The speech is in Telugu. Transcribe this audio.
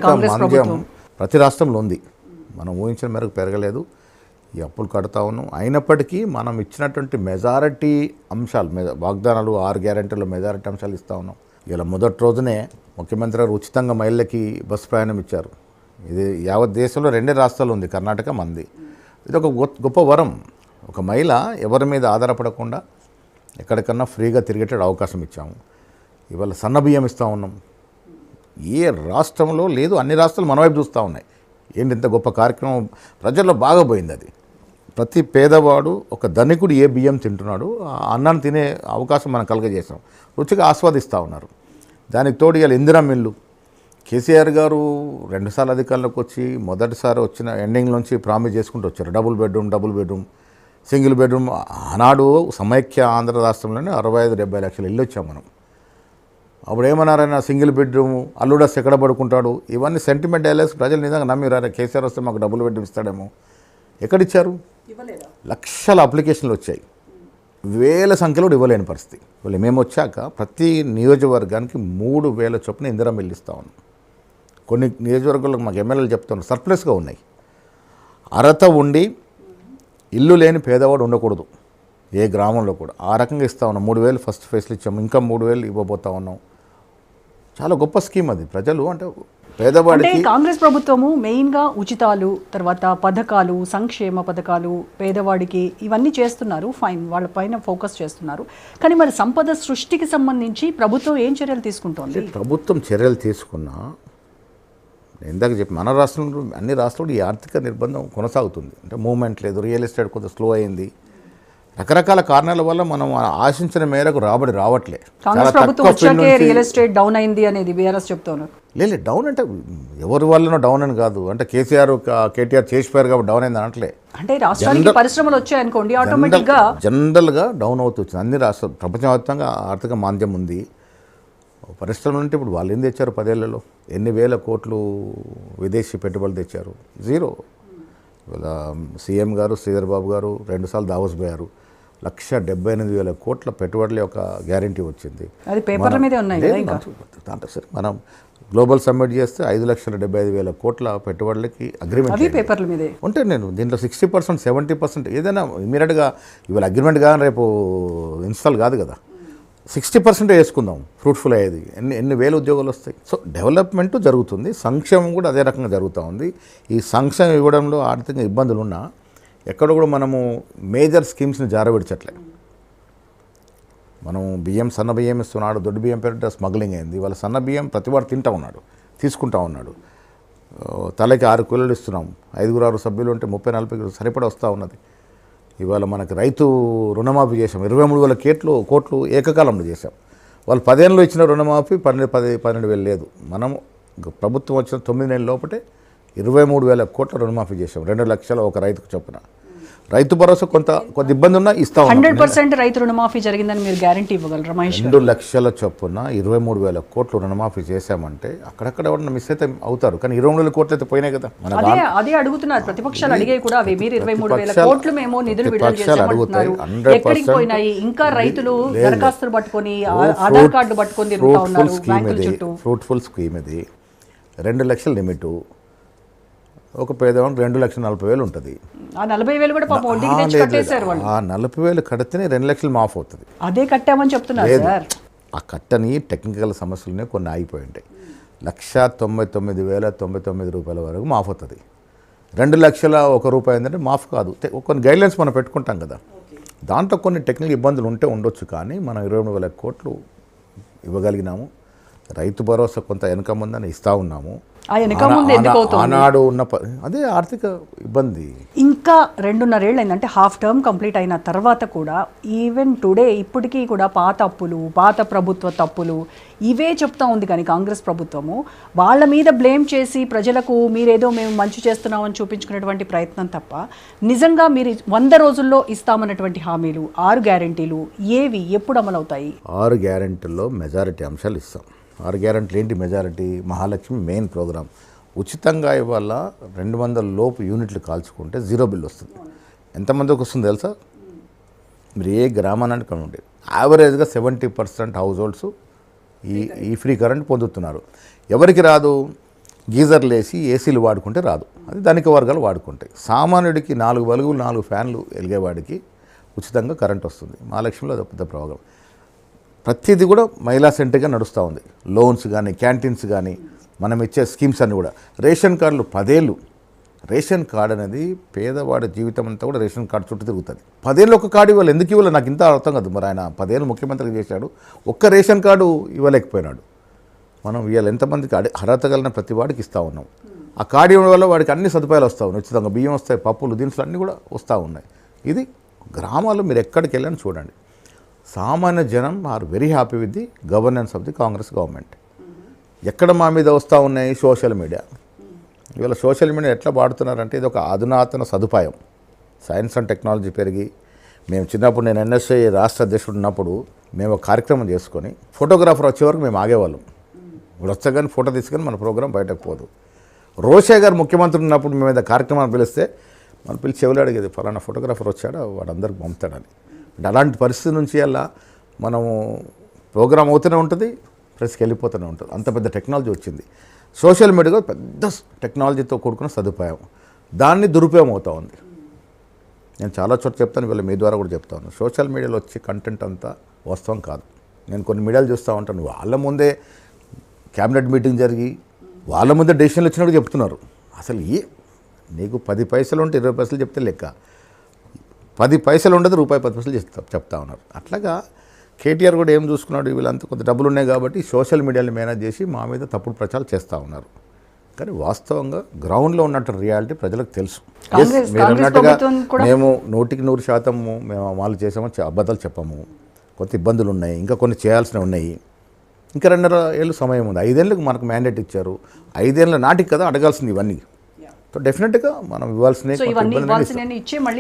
కాంగ్రెస్ ప్రభుత్వం ప్రతి రాష్ట్రంలో ఉంది. మనం ఊహించిన మేరకు పెరగలేదు. ఈ అప్పులు కడతా ఉన్నాం. అయినప్పటికీ మనం ఇచ్చినటువంటి మెజారిటీ అంశాలు వాగ్దానాలు 6 గ్యారెంటీలో మెజారిటీ అంశాలు ఇస్తూ ఉన్నాం. ఇలా మొదటి రోజునే ముఖ్యమంత్రి గారు ఉచితంగా మహిళలకి బస్సు ప్రయాణం ఇచ్చారు. ఇది యావత్ దేశంలో 2 రాష్ట్రాలు ఉంది, కర్ణాటక మంది. ఇది ఒక గొప్ప వరం. ఒక మహిళ ఎవరి మీద ఆధారపడకుండా ఎక్కడికన్నా ఫ్రీగా తిరిగేట అవకాశం ఇచ్చాము. ఇవాళ సన్న బియ్యం ఇస్తూ ఉన్నాం. ఏ రాష్ట్రంలో లేదు, అన్ని రాష్ట్రాలు మన వైపు చూస్తూ ఉన్నాయి. ఏంటి ఇంత గొప్ప కార్యక్రమం ప్రజల్లో బాగా పోయింది. అది ప్రతి పేదవాడు, ఒక ధనికుడు ఏ బియ్యం తింటున్నాడు, అన్నాన్ని తినే అవకాశం మనం కలగజేసాం. రుచిగా ఆస్వాదిస్తూ ఉన్నారు. దానికి తోడు ఇవాళ ఇందిరా మిల్లు. కేసీఆర్ గారు 2 సార్లు అధికారంలోకి వచ్చి మొదటిసారి వచ్చిన ఎండింగ్ నుంచి ప్రామిస్ చేసుకుంటూ వచ్చారు. Double bedroom, single bedroom. ఆనాడు సమైక్య ఆంధ్ర రాష్ట్రంలోనే 65-70 లక్షల ఇల్లు వచ్చాం మనం. అప్పుడు ఏమన్నారైనా సింగిల్ బెడ్రూమ్, అల్లుడస్ ఎక్కడ పడుకుంటాడు, ఇవన్నీ సెంటిమెంట్ డైలాగ్స్. ప్రజలు నిజంగా నమ్మిరారా కేసీఆర్ వస్తే మాకు డబుల్ బెడ్రూమ్ ఇస్తాడేమో. ఎక్కడిచ్చారు? లక్షల అప్లికేషన్లు వచ్చాయి, వేల సంఖ్యలో ఇవ్వలేని పరిస్థితి. వాళ్ళు మేము వచ్చాక ప్రతి నియోజకవర్గానికి 3,000 చొప్పున ఇందిరా మిల్లు ఇస్తూ ఉన్నాం. కొన్ని నియోజకవర్గాలకు మాకు ఎమ్మెల్యేలు చెప్తున్నారు సర్ప్లస్గా ఉన్నాయి. అర్హత ఉండి ఇల్లు లేని పేదవాడు ఉండకూడదు ఏ గ్రామంలో కూడా. ఆ రకంగా ఇస్తూ ఉన్నాం. 3,000 ఫస్ట్ ఫేస్లు ఇచ్చాము, ఇంకా 3,000 ఇవ్వబోతా ఉన్నాం. చాలా గొప్ప స్కీమ్ అది. ప్రజలు అంటే పేదవాడికి కాంగ్రెస్ ప్రభుత్వము మెయిన్గా ఉచితాలు, తర్వాత పథకాలు, సంక్షేమ పథకాలు పేదవాడికి ఇవన్నీ చేస్తున్నారు. ఫైన్, వాళ్ళపైన ఫోకస్ చేస్తున్నారు. కానీ మరి సంపద సృష్టికి సంబంధించి ప్రభుత్వం ఏం చర్యలు తీసుకుంటోంది? ప్రభుత్వం చర్యలు తీసుకున్నా, ఇందాక చెప్పి మన రాష్ట్రంలో అన్ని రాష్ట్రాలు ఈ ఆర్థిక నిర్బంధం కొనసాగుతుంది. అంటే మూవ్మెంట్ లేదు, రియల్ ఎస్టేట్ కొంత స్లో అయింది. రకరకాల కారణాల వల్ల మనం ఆశించిన మేరకు రాబడి రావట్లే. కాంగ్రెస్ ప్రభుత్వం వచ్చాకే రియల్ ఎస్టేట్ డౌన్ అయింది అనేది బీఆర్ఎస్ చెప్తున్నారు. లేదు, డౌన్ అంటే ఎవరి వల్లనో డౌన్ అని కాదు. అంటే కేటీఆర్ చేసిపోయారు కాబట్టి డౌన్ అయింది అనట్లే. అంటే రాష్ట్రానికి పరిశ్రమలు వచ్చాయనుకోండి, ఆటోమేటిక్గా జనరల్గా డౌన్ అవుతుంది. అన్ని రాష్ట్రాలు ప్రపంచవ్యాప్తంగా ఆర్థిక మాంద్యం ఉంది. పరిశ్రమలు అంటే ఇప్పుడు వాళ్ళు ఏం తెచ్చారు 10 ఏళ్లలో? ఎన్ని వేల కోట్లు విదేశీ పెట్టుబడులు తెచ్చారు? జీరో. ఇవాళ సీఎం గారు శ్రీధర్ బాబు గారు 2 సార్లు దావోస్ పోయారు. 178,000 కోట్ల పెట్టుబడుల యొక్క గ్యారంటీ వచ్చింది. అది పేపర్ల మీదే ఉన్నాయి. దాంట్లో సరే మనం గ్లోబల్ సమ్మిట్ చేస్తే 5,75,000 కోట్ల పెట్టుబడులకి అగ్రిమెంట్ పేపర్ల మీదే ఉంటే నేను దీంట్లో 60%, 70% ఏదైనా ఇమీడియట్గా ఇవాళ అగ్రిమెంట్ కానీ రేపు ఇన్స్టాల్ కాదు కదా. 60% వేసుకుందాం, ఫ్రూట్ఫుల్ అయ్యేది. ఎన్ని వేల ఉద్యోగాలు వస్తాయి. సో డెవలప్మెంట్ జరుగుతుంది, సంక్షేమం కూడా అదే రకంగా జరుగుతూ ఉంది. ఈ సంక్షేమం ఇవ్వడంలో ఆర్థిక ఇబ్బందులు ఉన్నా ఎక్కడ కూడా మనము మేజర్ స్కీమ్స్ని జారవిడ్చట్లే. మనం బియ్యం, సన్న బియ్యం ఇస్తున్నాడు, దొడ్డు బియ్యం పేరిట స్మగ్లింగ్ అయింది. వాళ్ళ సన్న బియ్యం ప్రతివాడు తింటూ ఉన్నాడు, తీసుకుంటా ఉన్నాడు. తలకి 6 కిలోలు ఇస్తున్నాం. 5-6 సభ్యులు ఉంటే 30-40 సరిపడా వస్తూ ఉన్నది. ఇవాళ మనకు రైతు రుణమాఫీ చేసాం. 23,000 కోట్లు ఏకకాలంలో చేశాం. వాళ్ళు 10 ఏళ్ళు ఇచ్చిన రుణమాఫీ 12,000 లేదు. మనం ప్రభుత్వం వచ్చిన 9 నెలల లోపటే 23,000 కోట్ల రుణమాఫీ చేసాం. 2 లక్షల ఒక రైతుకు చొప్పున. రైతు భరోసా కొంత ఇబ్బంది ఉన్నా ఇస్తాం. 100% రైతు రుణమాఫీ జరిగిందని మీరు గ్యారంటీ ఇవ్వగలరా మహేష్? 2 లక్షల చొప్పున 23,000 కోట్లు రుణమాఫీ చేశామంటే అక్కడక్కడ ఎవరన్నా మిస్ అయితే అవుతారు. కానీ 23,000 కోట్లు అయితే పోయినాయి కదా. అదే అడుగుతున్నారు ప్రతిపక్షాలు, అడిగే కూడా అవి. మీరు 23,000 కోట్లు మేము నిధులు విడుదల చేశామంటున్నారు, ఎక్కడికి పోయినాయి? ఇంకా రైతులు దరఖాస్తులు పట్టుకొని, ఆధార్ కార్డు పట్టుకొని తిరుగుతా ఉన్నారు బ్యాంకుల చుట్టూ. ఫ్రూట్ఫుల్ స్కీమ్ ఇది. 2 లక్షల లిమిట్. ఒక పేదవాడికి 2,40,000 ఉంటుంది. ఆ 40,000 కూడా పాపం వడ్డీకి తెచ్చి కట్టేశారు వాళ్ళు. ఆ 40,000 కడితేనే 2 లక్షలు మాఫ్ అవుతుంది. అదే కట్టామని చెప్తున్నారు సార్. ఆ కట్టని టెక్నికల్ సమస్యలనే కొన్ని ఆగిపోయి ఉంటాయి. 1,99,099 రూపాయల వరకు మాఫ్ అవుతుంది. 2 లక్షల 1 రూపాయి ఏంటంటే మాఫ్ కాదు. కొన్ని గైడ్లైన్స్ మనం పెట్టుకుంటాం కదా, దాంట్లో కొన్ని టెక్నికల్ ఇబ్బందులు ఉండొచ్చు. కానీ మనం 23,000 కోట్లు ఇవ్వగలిగినాము. రైతు భరోసా కొంత వెనక ముందని ఇస్తూ ఉన్నాము. ఆనాడు ఉన్న అదే ఆర్థిక ఇబ్బంది. ఇంకా 2.5 ఏళ్ళు అయిందంటే హాఫ్ టర్మ్ కంప్లీట్ అయిన తర్వాత కూడా ఈవెన్ టుడే ఇప్పటికీ కూడా పాత అప్పులు, పాత ప్రభుత్వ తప్పులు ఇవే చెప్తా ఉంది. కానీ కాంగ్రెస్ ప్రభుత్వము వాళ్ళ మీద బ్లేమ్ చేసి ప్రజలకు మీరేదో మేము మంచి చేస్తున్నామని చూపించుకునేటువంటి ప్రయత్నం తప్ప, నిజంగా మీరు 100 రోజుల్లో ఇస్తామన్నటువంటి హామీలు 6 గ్యారెంటీలు ఏవి ఎప్పుడు అమలవుతాయి? 6 గ్యారెంటీల్లో మెజారిటీ అంశాలు ఇస్తాం. 6 గ్యారెంటీలు ఏంటి? Majority Mahalakshmi main program. ఉచితంగా ఇవాళ 200 లోపు యూనిట్లు కాల్చుకుంటే 0 బిల్ వస్తుంది. ఎంతమందికి వస్తుంది తెలుసా? మీరు ఏ గ్రామానికి కనుంటే యావరేజ్గా 70% హౌస్ హోల్డ్స్ ఈ ఫ్రీ కరెంట్ పొందుతున్నారు. ఎవరికి రాదు? గీజర్లు వేసి ఏసీలు వాడుకుంటే రాదు. అది ధనిక వర్గాలు వాడుకుంటాయి. సామాన్యుడికి 4 బల్బులు 4 ఫ్యాన్లు వెలిగేవాడికి ఉచితంగా కరెంట్ వస్తుంది. మహాలక్ష్మిలో అది పెద్ద ప్రోగ్రాం. ప్రతిదీ కూడా మహిళా సెంటర్గా నడుస్తూ ఉంది. లోన్స్ కానీ క్యాంటీన్స్ కానీ మనం ఇచ్చే స్కీమ్స్ అన్నీ కూడా. రేషన్ కార్డులు 10 ఏళ్ళు. రేషన్ కార్డు అనేది పేదవాడి జీవితం అంతా కూడా రేషన్ కార్డు చుట్టూ తిరుగుతుంది. 10 ఏళ్ళు ఒక కార్డు ఇవ్వాలి. ఎందుకు ఇవ్వాలి నాకు ఇంత అర్థం కాదు. మరి ఆయన 10 ఏళ్ళు ముఖ్యమంత్రిగా చేశాడు, ఒక్క రేషన్ కార్డు ఇవ్వలేకపోయినాడు. మనం ఇవాళ ఎంతమందికి అర్హత కలిగిన ప్రతి వాడికి ఇస్తూ ఉన్నాం. ఆ కార్డు ఇవ్వడం వల్ల వాడికి అన్ని సదుపాయాలు వస్తూ ఉన్నాయి. ఉచితంగా బియ్యం వస్తాయి, పప్పులు దినుసులు అన్నీ కూడా వస్తూ ఉన్నాయి. ఇది గ్రామాల్లో మీరు ఎక్కడికి వెళ్ళని చూడండి. సామాన్య జనం are very happy with the governance of the Congress government. ఎక్కడ మా మీద వస్తూ ఉన్నాయి సోషల్ మీడియా. ఇవాళ సోషల్ మీడియా ఎట్లా వాడుతున్నారంటే ఇది ఒక అధునాతన సదుపాయం. సైన్స్ అండ్ టెక్నాలజీ పెరిగి మేము చిన్నప్పుడు నేను ఎన్ఎస్ఐ రాష్ట్ర అధ్యక్షుడు ఉన్నప్పుడు మేము ఒక కార్యక్రమం చేసుకొని ఫోటోగ్రాఫర్ వచ్చే వరకు మేము ఆగేవాళ్ళం. ఇప్పుడు వచ్చగానే ఫోటో తీసుకొని మన ప్రోగ్రాం బయటకు పోదు. రోషే గారు ముఖ్యమంత్రి ఉన్నప్పుడు మేము ఏదైనా కార్యక్రమాన్ని పిలిస్తే మనం పిలిచి చెవులు అడిగేది ఫలానా ఫోటోగ్రాఫర్ వచ్చాడా వాడు అందరికి పంపుతాడని. అంటే అలాంటి పరిస్థితి నుంచి అలా మనము ప్రోగ్రాం అవుతూనే ఉంటుంది, ప్రెస్కి వెళ్ళిపోతూనే ఉంటుంది. అంత పెద్ద టెక్నాలజీ వచ్చింది. సోషల్ మీడియా పెద్ద టెక్నాలజీతో కూడుకున్న సదుపాయం. దాన్ని దురుపయోగం అవుతూ ఉంది. నేను చాలా చోట్ల చెప్తాను, వీళ్ళ మీ ద్వారా కూడా చెప్తాను. సోషల్ మీడియాలో వచ్చే కంటెంట్ అంతా వాస్తవం కాదు. నేను కొన్ని మీడియాలు చూస్తూ ఉంటాను, వాళ్ళ ముందే క్యాబినెట్ మీటింగ్ జరిగి వాళ్ళ ముందే డెసిషన్లు వచ్చినట్టు చెప్తున్నారు. అసలు నీకు 10 పైసలు ఉంటే 20 పైసలు చెప్తే లెక్క, 10 పైసలు ఉండదు రూపాయి 10 పైసలు చెప్తా ఉన్నారు. అట్లాగా కేటీఆర్ కూడా ఏం చూసుకున్నాడు, వీళ్ళంతా కొంత డబ్బులు ఉన్నాయి కాబట్టి సోషల్ మీడియాని మేనేజ్ చేసి మా మీద తప్పుడు ప్రచారం చేస్తూ ఉన్నారు. కానీ వాస్తవంగా గ్రౌండ్లో ఉన్నట్టు రియాలిటీ ప్రజలకు తెలుసు. మీరు అన్నట్టుగా మేము 100% మేము అమలు చేసామని అబద్ధాలు చెప్పాము. కొంత ఇబ్బందులు ఉన్నాయి, ఇంకా కొన్ని చేయాల్సినవి ఉన్నాయి. ఇంకా 2.5 ఏళ్ళు సమయం ఉంది. 5 ఏళ్ళకి మనకు మ్యాండేట్ ఇచ్చారు. 5 ఏళ్ళ నాటికి కదా అడగాల్సింది ఇవన్నీ. సో డెఫినెట్గా మనం ఇవ్వాల్సినవి ఇవన్నీ ఇచ్చే మళ్ళీ